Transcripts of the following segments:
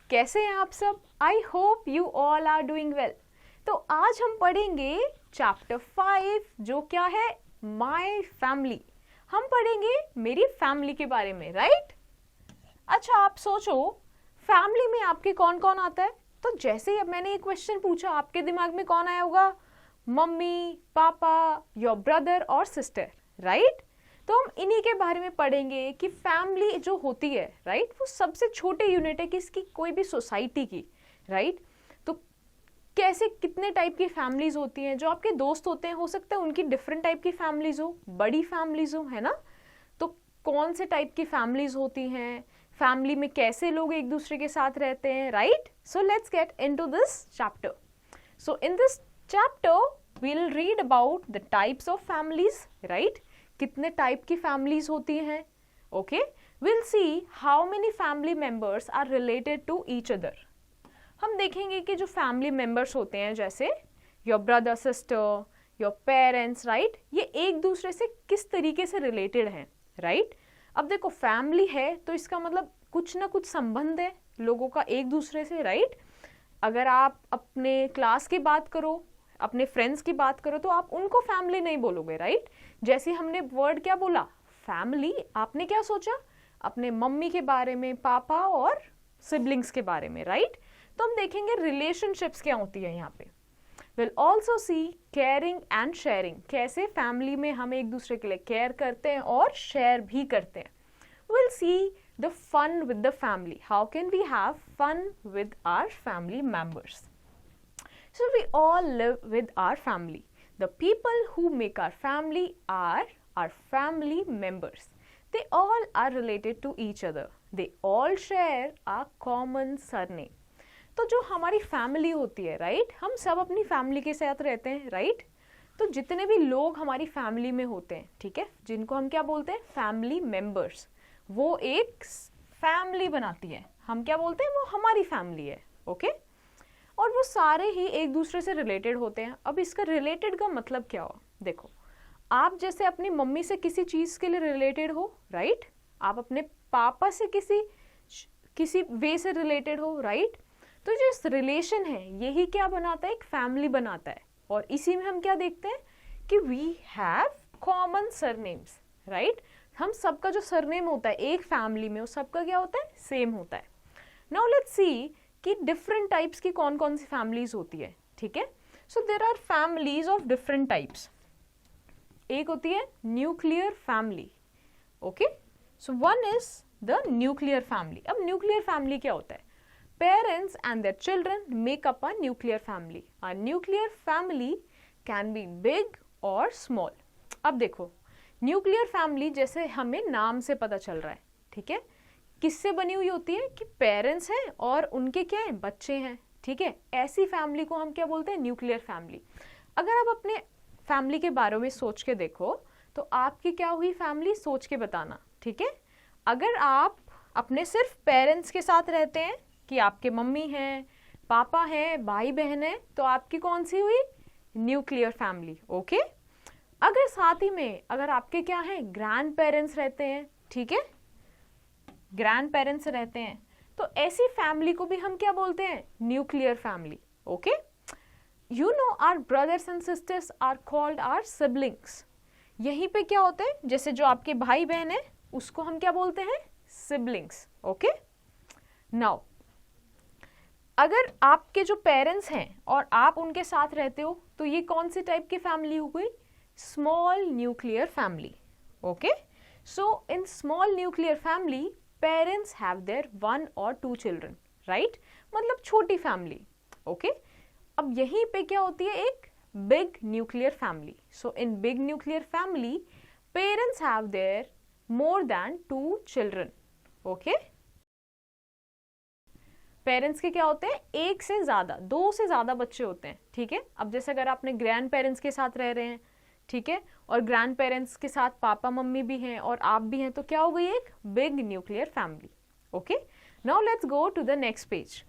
कैसे हैं आप सब? I hope you all are doing well. तो आज हम पढ़ेंगे चैप्टर 5 जो क्या है, माई फैमिली। हम पढ़ेंगे मेरी फैमिली के बारे में, राइट? अच्छा, आप सोचो फैमिली में आपके कौन कौन आता है। तो जैसे ही अब मैंने ये क्वेश्चन पूछा, आपके दिमाग में कौन आया होगा? मम्मी, पापा, योर ब्रदर और सिस्टर, राइट? तो हम इन्हीं के बारे में पढ़ेंगे कि फैमिली जो होती है, राइट, वो सबसे छोटे यूनिट है किसकी, कोई भी सोसाइटी की, राइट? तो कैसे कितने टाइप की फैमिलीज होती हैं। जो आपके दोस्त होते हैं, हो सकता है उनकी डिफरेंट टाइप की फैमिलीज हो, बड़ी फैमिलीज हो, है ना? तो कौन से टाइप की फैमिलीज होती हैं, फैमिली में कैसे लोग एक दूसरे के साथ रहते हैं, right? So let's get into this chapter. So in this chapter we'll read about the types of families, right? कितने टाइप की फैमिलीज होती हैं, okay? we'll see how many family members are related to each other. हम देखेंगे कि जो family members होते हैं, जैसे your brother, sister, your parents, right, ये एक दूसरे से किस तरीके से रिलेटेड हैं, राइट? अब देखो, फैमिली है तो इसका मतलब कुछ ना कुछ संबंध है लोगों का एक दूसरे से, राइट? अगर आप अपने क्लास की बात करो, अपने फ्रेंड्स की बात करो, तो आप उनको फैमिली नहीं बोलोगे, राइट? जैसे हमने वर्ड क्या बोला, फैमिली, आपने क्या सोचा? अपने मम्मी के बारे में, पापा और सिबलिंग्स के बारे में, राइट? तो हम देखेंगे रिलेशनशिप्स क्या होती है यहाँ पे। Will also see caring and sharing, कैसे फैमिली में हम एक दूसरे के लिए केयर करते हैं और शेयर भी करते हैं। Will see the fun with the family, how can we have fun with our family members. So we all live with our family. The people who make our family are our family members. They all are related to each other. They all share a common surname. तो जो हमारी family होती है, right, हम सब अपनी family के साथ रहते हैं, राइट? तो जितने भी लोग हमारी फैमिली में होते हैं, ठीक है, जिनको हम क्या बोलते हैं, फैमिली मेंबर्स, वो एक फैमिली बनाती है। हम क्या बोलते हैं, वो हमारी फैमिली है, ओके? और वो सारे ही एक दूसरे से रिलेटेड होते हैं। अब इसका रिलेटेड का मतलब क्या हो? देखो, आप जैसे अपनी मम्मी से किसी चीज़ के लिए रिलेटेड हो, राइट? आप अपने पापा से किसी वे से रिलेटेड हो, राइट? तो जो रिलेशन है, यही क्या बनाता है, एक फैमिली बनाता है। और इसी में हम क्या देखते हैं कि we have common surnames, right? हम सबका जो सरनेम होता है एक फैमिली में, वो सबका क्या होता है, सेम होता है। नाउ लेट्स सी कि डिफरेंट टाइप्स की कौन कौन सी फैमिलीज होती है, ठीक है? So there are families of different types. एक होती है nuclear family, okay? So one is the nuclear family. अब न्यूक्लियर फैमिली क्या होता है? Parents and their children make up a nuclear family. A nuclear family can be big और small. अब देखो, न्यूक्लियर फैमिली जैसे हमें नाम से पता चल रहा है, ठीक है, किससे बनी हुई होती है कि पेरेंट्स हैं और उनके क्या हैं, बच्चे हैं, ठीक है? ऐसी फैमिली को हम क्या बोलते हैं, न्यूक्लियर फैमिली। अगर आप अपने फैमिली के बारे में सोच के देखो, तो आपकी क्या हुई फैमिली, सोच के बताना, ठीक है? अगर आप अपने सिर्फ पेरेंट्स के साथ रहते हैं, कि आपके मम्मी हैं, पापा हैं, भाई बहन हैं, तो आपकी कौन सी हुई, न्यूक्लियर फैमिली, ओके? अगर साथ ही में अगर आपके क्या हैं, ग्रैंड पेरेंट्स रहते हैं, ठीक है, ग्रैंड पेरेंट्स रहते हैं, तो ऐसी फैमिली को भी हम क्या बोलते हैं, nuclear family, okay? You know our brothers and sisters are called our siblings. यहीं पे क्या होते हैं, जैसे जो आपके भाई बहन है, उसको हम क्या बोलते हैं, सिबलिंग्स, ओके? नाउ अगर आपके जो पेरेंट्स हैं और आप उनके साथ रहते हो, तो ये कौन सी टाइप की फैमिली हो गई, small nuclear family, okay? So in small nuclear family parents have their 1 or 2 children, right? मतलब छोटी फैमिली, ओके? अब यहीं पे क्या होती है, एक big nuclear family. So in big nuclear family parents have there more than 2 children, okay? Parents के क्या होते हैं, एक से ज्यादा, 2 से ज्यादा बच्चे होते हैं, ठीक है? अब जैसे अगर आपने ग्रैंड पेरेंट्स के साथ रह रहे हैं, ठीक है, और ग्रैंड पेरेंट्स के साथ पापा मम्मी भी हैं और आप भी हैं, तो क्या हो गई, एक big nuclear family, okay? Now let's go to the next page.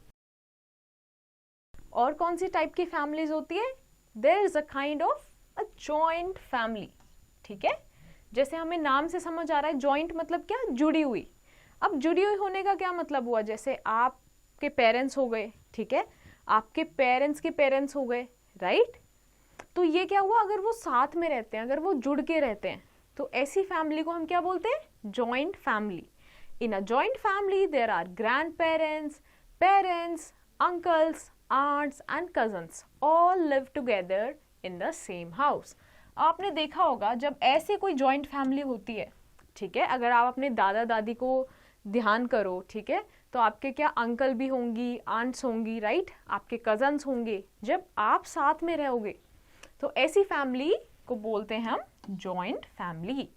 और कौन सी टाइप की फैमिलीज होती है? There is a kind of a joint family, ठीक है? जैसे हमें नाम से समझ आ रहा है, जॉइंट मतलब क्या, जुड़ी हुई। अब जुड़ी हुई होने का क्या मतलब हुआ, जैसे आप आपके पेरेंट्स हो गए, ठीक है, आपके पेरेंट्स के पेरेंट्स हो गए, राइट। तो ये क्या हुआ, अगर वो साथ में रहते हैं, अगर वो जुड़ के रहते हैं, तो ऐसी फैमिली को हम क्या बोलते हैं, joint family. In a joint family there are grandparents, parents, uncles, aunts and cousins all live together in the same house। आपने देखा होगा जब ऐसे कोई जॉइंट फैमिली होती है, ठीक है, अगर आप अपने दादा दादी को ध्यान करो, ठीक है, तो आपके क्या अंकल भी होंगी, आंट्स होंगी, राइट, आपके कजन्स होंगे। जब आप साथ में रहोगे तो ऐसी फैमिली को बोलते हैं हम joint family,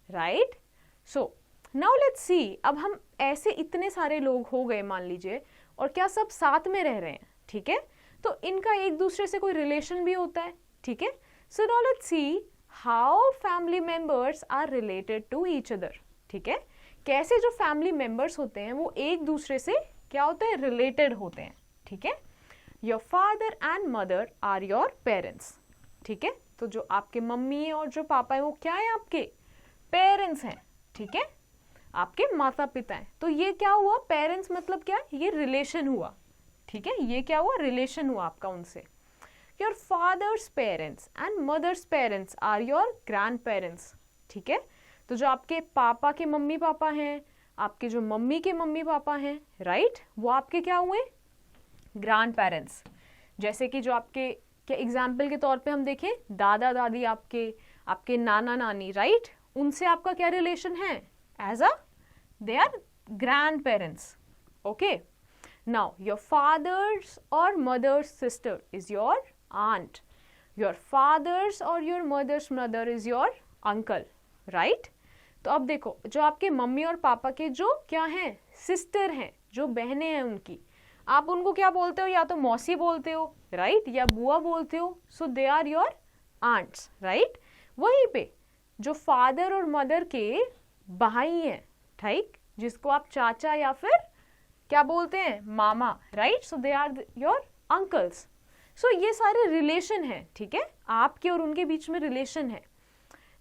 right. So now let's सी, अब हम ऐसे इतने सारे लोग हो गए मान लीजिए, और क्या सब साथ में रह रहे हैं, ठीक है, तो इनका एक दूसरे से कोई रिलेशन भी होता है, ठीक है। So now let's see how family members are related to each other, ठीक है, कैसे जो फैमिली मेंबर्स होते हैं वो एक दूसरे से क्या होते हैं, रिलेटेड होते हैं, ठीक है। Your father and mother are your parents, ठीक है, तो जो आपके मम्मी और जो पापा है वो क्या है, आपके पेरेंट्स हैं, ठीक है, आपके माता पिता हैं। तो ये क्या हुआ, पेरेंट्स मतलब क्या, ये रिलेशन हुआ, ठीक है, ये क्या हुआ, रिलेशन हुआ आपका उनसे। Your father's parents and mother's parents are your grandparents, ठीक है, तो जो आपके पापा के मम्मी पापा हैं, आपके जो मम्मी के मम्मी पापा हैं, राइट, वो आपके क्या हुए, ग्रैंड पेरेंट्स। जैसे कि जो आपके क्या एग्जाम्पल के तौर पे हम देखें, दादा दादी आपके, आपके नाना नानी, राइट, उनसे आपका क्या रिलेशन है, as a they are grandparents, okay. Now, your father's or mother's sister is your aunt. Your father's or your mother's mother is your uncle, right? तो अब देखो, जो आपके मम्मी और पापा के जो क्या हैं, सिस्टर हैं, जो बहनें हैं उनकी, आप उनको क्या बोलते हो, या तो मौसी बोलते हो, राइट, या बुआ बोलते हो। So they are your aunts, right. वहीं पे जो फादर और मदर के भाई हैं, ठीक, जिसको आप चाचा या फिर क्या बोलते हैं, मामा, right, so they are your uncles. So ये सारे रिलेशन हैं, ठीक है, आपके और उनके बीच में रिलेशन है।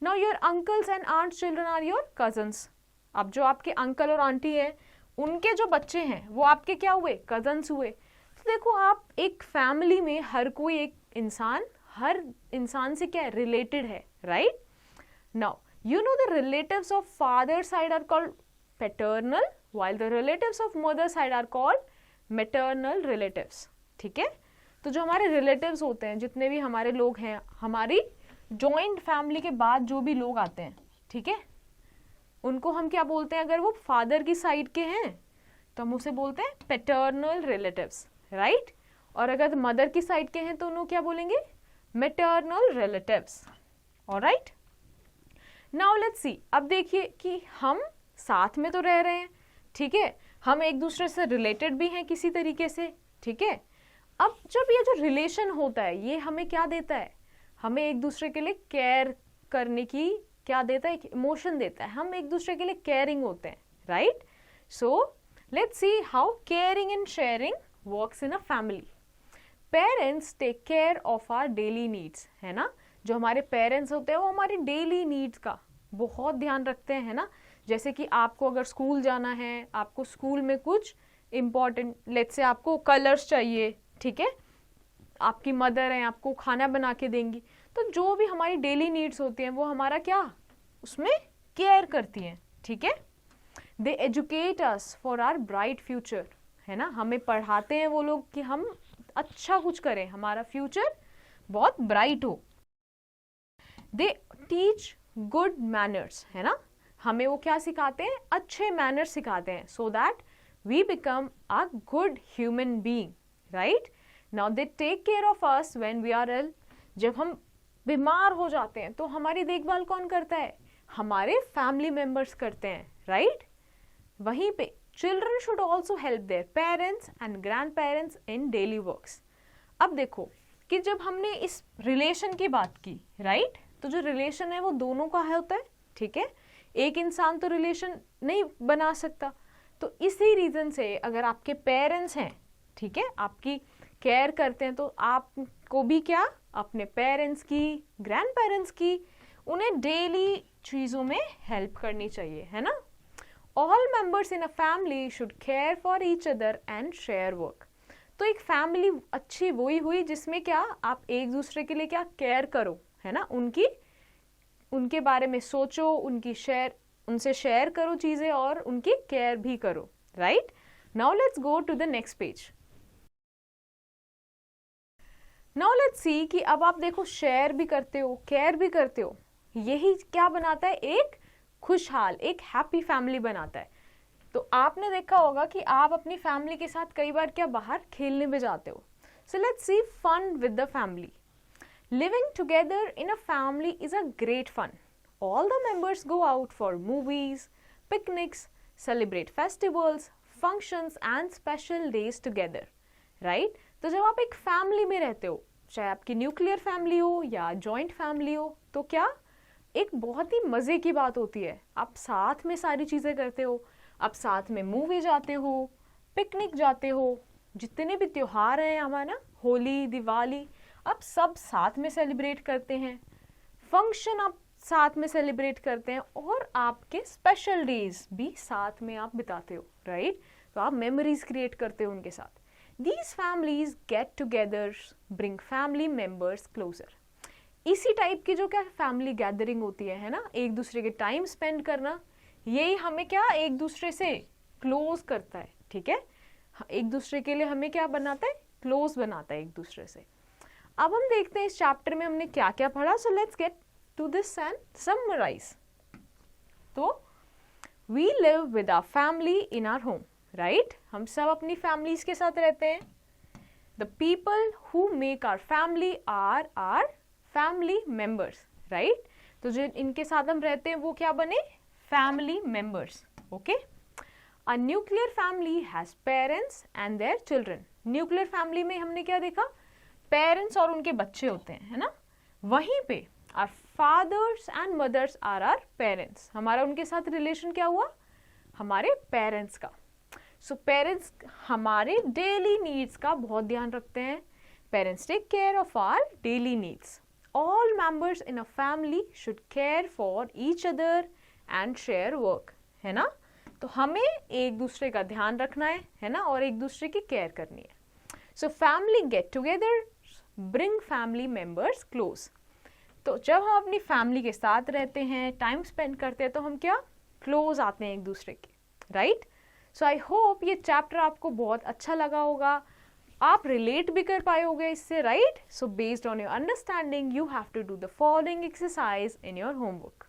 Now your uncles and aunts children are your cousins. अब जो आपके अंकल और आंटी हैं, उनके जो बच्चे हैं वो आपके क्या हुए, कजन्स हुए। तो देखो, आप एक फैमिली में हर कोई एक इंसान, हर इंसान से क्या रिलेटेड है, right. Now you know the relatives of father side are called paternal, while the relatives of mother side are called maternal relatives, ठीक है। तो जो हमारे relatives होते हैं, जितने भी हमारे लोग हैं, हमारी joint family के बाद जो भी लोग आते हैं, ठीक है, उनको हम क्या बोलते हैं, अगर वो फादर की साइड के हैं तो हम उसे बोलते हैं पैटर्नल रिलेटिव्स, राइट, और अगर मदर की साइड के हैं तो उन्हें क्या बोलेंगे, maternal relatives, alright. Now let's सी, अब देखिए कि हम साथ में तो रह रहे हैं, ठीक है, हम एक दूसरे से रिलेटेड भी हैं किसी तरीके से, ठीक है। अब जब ये जो रिलेशन होता है, ये हमें क्या देता है, हमें एक दूसरे के लिए केयर करने की क्या देता है, इमोशन देता है, हम एक दूसरे के लिए केयरिंग होते हैं, right. So let's see how caring and sharing works in a family. Parents take care of our daily needs, है ना, जो हमारे पेरेंट्स होते हैं वो हमारी डेली नीड्स का बहुत ध्यान रखते हैं, है ना। जैसे कि आपको अगर स्कूल जाना है, आपको स्कूल में कुछ इम्पॉर्टेंट, लेट्स से आपको कलर्स चाहिए, ठीक है, आपकी मदर है, आपको खाना बना के देंगी, तो जो भी हमारी डेली नीड्स होती हैं वो हमारा क्या, उसमें केयर करती हैं, ठीक है। They educate us for our bright future, है ना, हमें पढ़ाते हैं वो लोग कि हम अच्छा कुछ करें, हमारा फ्यूचर बहुत ब्राइट हो। दे टीच गुड मैनर्स, है ना, हमें वो क्या सिखाते हैं, अच्छे मैनर्स सिखाते हैं, so that we become a good human being, right. Now they take care of us when we are ill, जब हम बीमार हो जाते हैं तो हमारी देखभाल कौन करता है, हमारे फैमिली मेंबर्स करते हैं, राइट। वहीं पे children should also help their parents and grand parents in daily works. अब देखो कि जब हमने इस रिलेशन की बात की, राइट, तो जो रिलेशन है वो दोनों का होता है, ठीक है, एक इंसान तो रिलेशन नहीं बना सकता। तो इसी रीजन से अगर आपके पेरेंट्स हैं, ठीक है, आपकी केयर करते हैं, तो आपको भी क्या, अपने पेरेंट्स की, ग्रैंड पेरेंट्स की, उन्हें डेली चीज़ों में हेल्प करनी चाहिए, है ना। All members in a family should care for each other and share work. तो एक फैमिली अच्छी वही हुई जिसमें क्या आप एक दूसरे के लिए क्या केयर करो, है ना, उनके बारे में सोचो, उनसे शेयर करो चीजें और उनकी केयर भी करो, right. Now let's go to the next page. Now let's see कि अब आप देखो शेयर भी करते हो, केयर भी करते हो, यही क्या बनाता है, एक खुशहाल, एक हैप्पी फैमिली बनाता है। तो आपने देखा होगा कि आप अपनी फैमिली के साथ कई बार क्या बाहर खेलने में जाते हो। So let's see fun with the family. Living together in a family is a great fun. All the members go out for movies, picnics, celebrate festivals, functions and special days together, right. तो जब आप एक family में रहते हो, चाहे आपकी nuclear family हो या जॉइंट फैमिली हो, तो क्या एक बहुत ही मजे की बात होती है, आप साथ में सारी चीजें करते हो, आप साथ में मूवी जाते हो, पिकनिक जाते हो, जितने भी त्योहार हैं हमारा, होली, दिवाली, आप सब साथ में सेलिब्रेट करते हैं, फंक्शन आप साथ में सेलिब्रेट करते हैं और आपके स्पेशल डेज भी साथ में आप बिताते हो, राइट। तो आप मेमोरीज क्रिएट करते हो उनके साथ। These families get together, bring family members closer. इसी टाइप की जो क्या फैमिली गैदरिंग होती है ना, एक दूसरे के टाइम स्पेंड करना, यही हमें क्या एक दूसरे से क्लोज करता है, ठीक है। एक दूसरे के लिए हमें क्या बनाता है, क्लोज बनाता है एक दूसरे से। अब हम देखते हैं इस चैप्टर में हमने क्या क्या पढ़ा। So let's get to this and summarise. तो we live with our family in our home, right. हम सब अपनी फैमिलीज के साथ रहते हैं। The people who make our family are our family members, right. तो जो इनके साथ हम रहते हैं वो क्या बने, family members, okay. A nuclear family has parents and their children. Nuclear family में हमने क्या देखा, पेरेंट्स और उनके बच्चे होते हैं, है ना। वहीं पे our fathers and mothers are our parents. हमारा उनके साथ रिलेशन क्या हुआ, हमारे पेरेंट्स का। सो पेरेंट्स हमारे डेली नीड्स का बहुत ध्यान रखते हैं। Parents take care of our daily needs. All members in a family should care for each other and share work, है ना। तो हमें एक दूसरे का ध्यान रखना है ना, और एक दूसरे की केयर करनी है। So family get together bring family members close. तो जब हम अपनी फैमिली के साथ रहते हैं, टाइम स्पेंड करते हैं, तो हम क्या क्लोज आते हैं एक दूसरे के, राइट। सो आई होप ये चैप्टर आपको बहुत अच्छा लगा होगा, आप रिलेट भी कर पाए होगे इससे, right. So based on your understanding you have to do the following exercise in your homework.